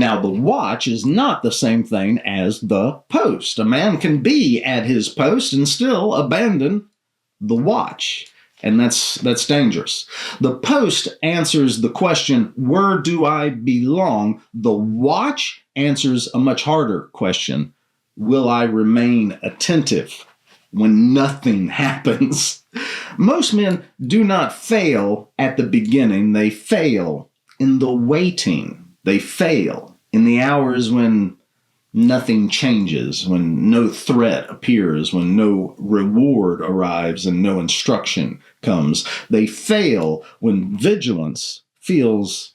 Now, the watch is not the same thing as the post. A man can be at his post and still abandon the watch. And that's dangerous. The post answers the question, where do I belong? The watch answers a much harder question. Will I remain attentive when nothing happens? Most men do not fail at the beginning. They fail in the waiting. They fail in the hours when nothing changes, when no threat appears, when no reward arrives and no instruction comes. They fail when vigilance feels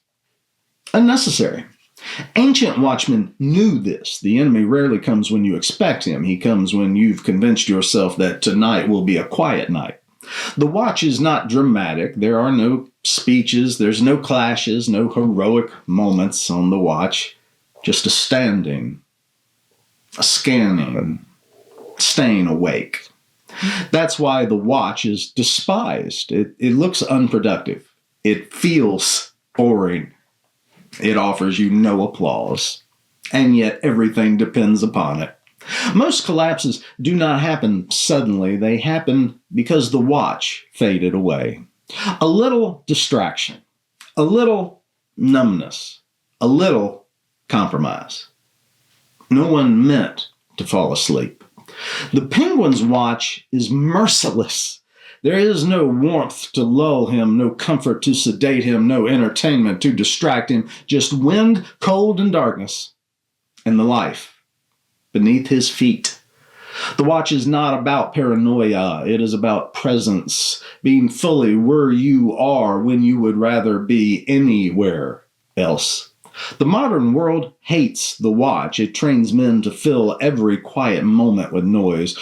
unnecessary. Ancient watchmen knew this. The enemy rarely comes when you expect him. He comes when you've convinced yourself that tonight will be a quiet night. The watch is not dramatic. There are no speeches. There's no clashes, no heroic moments on the watch. Just a standing, a scanning, staying awake. That's why the watch is despised. It looks unproductive. It feels boring. It offers you no applause. And yet everything depends upon it. Most collapses do not happen suddenly. They happen because the watch faded away. A little distraction, a little numbness, a little compromise. No one meant to fall asleep. The penguin's watch is merciless. There is no warmth to lull him, no comfort to sedate him, no entertainment to distract him, just wind, cold, and darkness, and the life beneath his feet. The watch is not about paranoia. It is about presence, being fully where you are when you would rather be anywhere else. The modern world hates the watch. It trains men to fill every quiet moment with noise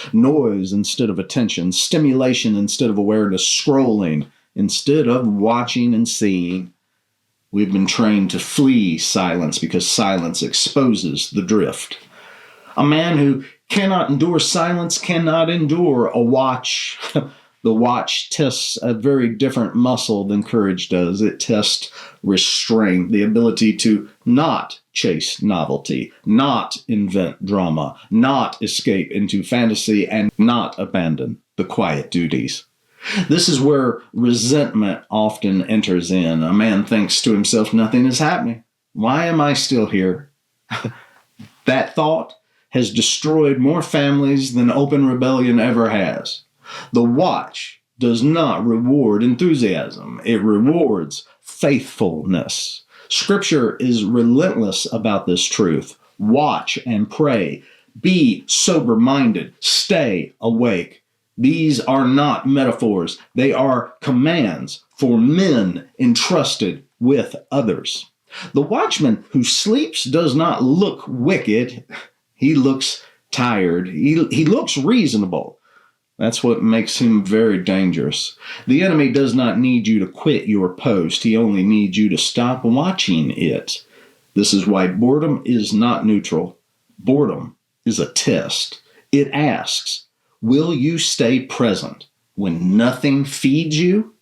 instead of attention, stimulation instead of awareness, scrolling instead of watching and seeing. We've been trained to flee silence because silence exposes the drift. A man who cannot endure silence cannot endure a watch. The watch tests a very different muscle than courage does. It tests restraint, the ability to not chase novelty, not invent drama, not escape into fantasy, and not abandon the quiet duties. This is where resentment often enters in. A man thinks to himself, nothing is happening. Why am I still here? That thought has destroyed more families than open rebellion ever has. The watch does not reward enthusiasm. It rewards faithfulness. Scripture is relentless about this truth. Watch and pray. Be sober-minded. Stay awake. These are not metaphors. They are commands for men entrusted with others. The watchman who sleeps does not look wicked. He looks tired. He looks reasonable. That's what makes him very dangerous. The enemy does not need you to quit your post. He only needs you to stop watching it. This is why boredom is not neutral. Boredom is a test. It asks, will you stay present when nothing feeds you?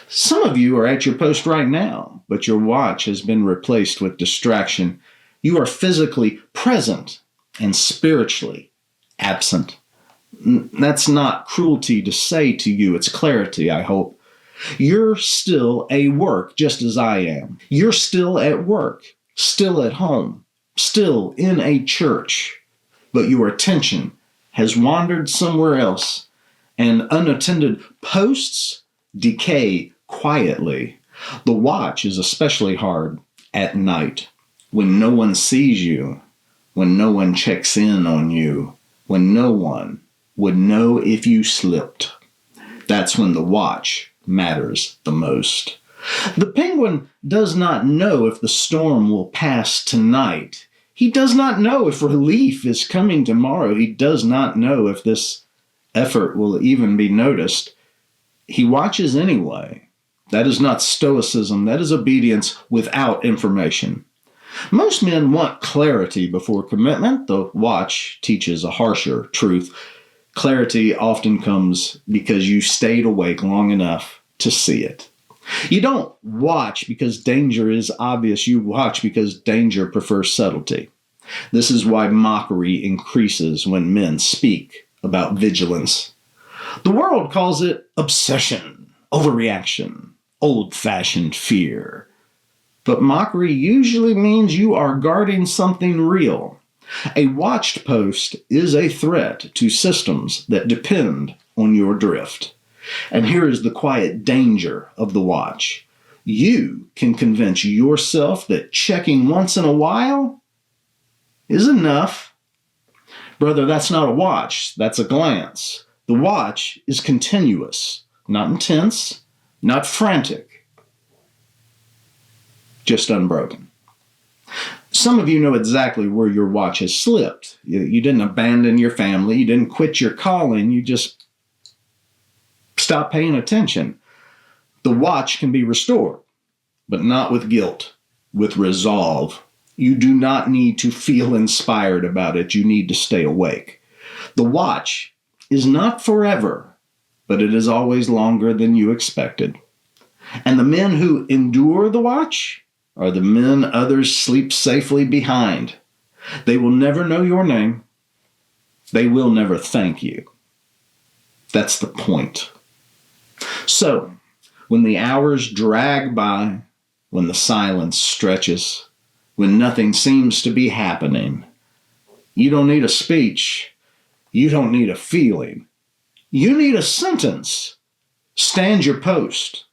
Some of you are at your post right now, but your watch has been replaced with distraction. You are physically present and spiritually absent. That's not cruelty to say to you. It's clarity, I hope. You're still at work, just as I am. You're still at work, still at home, still in a church. But your attention has wandered somewhere else, and unattended posts decay quietly. The watch is especially hard at night, when no one sees you, when no one checks in on you, when no one would know if you slipped. That's when the watch matters the most. The penguin does not know if the storm will pass tonight. He does not know if relief is coming tomorrow. He does not know if this effort will even be noticed. He watches anyway. That is not stoicism. That is obedience without information. Most men want clarity before commitment. The watch teaches a harsher truth. Clarity often comes because you stayed awake long enough to see it. You don't watch because danger is obvious. You watch because danger prefers subtlety. This is why mockery increases when men speak about vigilance. The world calls it obsession, overreaction, old-fashioned fear. But mockery usually means you are guarding something real. A watched post is a threat to systems that depend on your drift. And here is the quiet danger of the watch. You can convince yourself that checking once in a while is enough. Brother, that's not a watch, that's a glance. The watch is continuous, not intense, not frantic, just unbroken. Some of you know exactly where your watch has slipped. You didn't abandon your family, you didn't quit your calling, you just stopped paying attention. The watch can be restored, but not with guilt, with resolve. You do not need to feel inspired about it. You need to stay awake. The watch is not forever, but it is always longer than you expected. And the men who endure the watch are the men others sleep safely behind. They will never know your name. They will never thank you. That's the point. So, when the hours drag by, when the silence stretches, when nothing seems to be happening, you don't need a speech. You don't need a feeling. You need a sentence. Stand your post.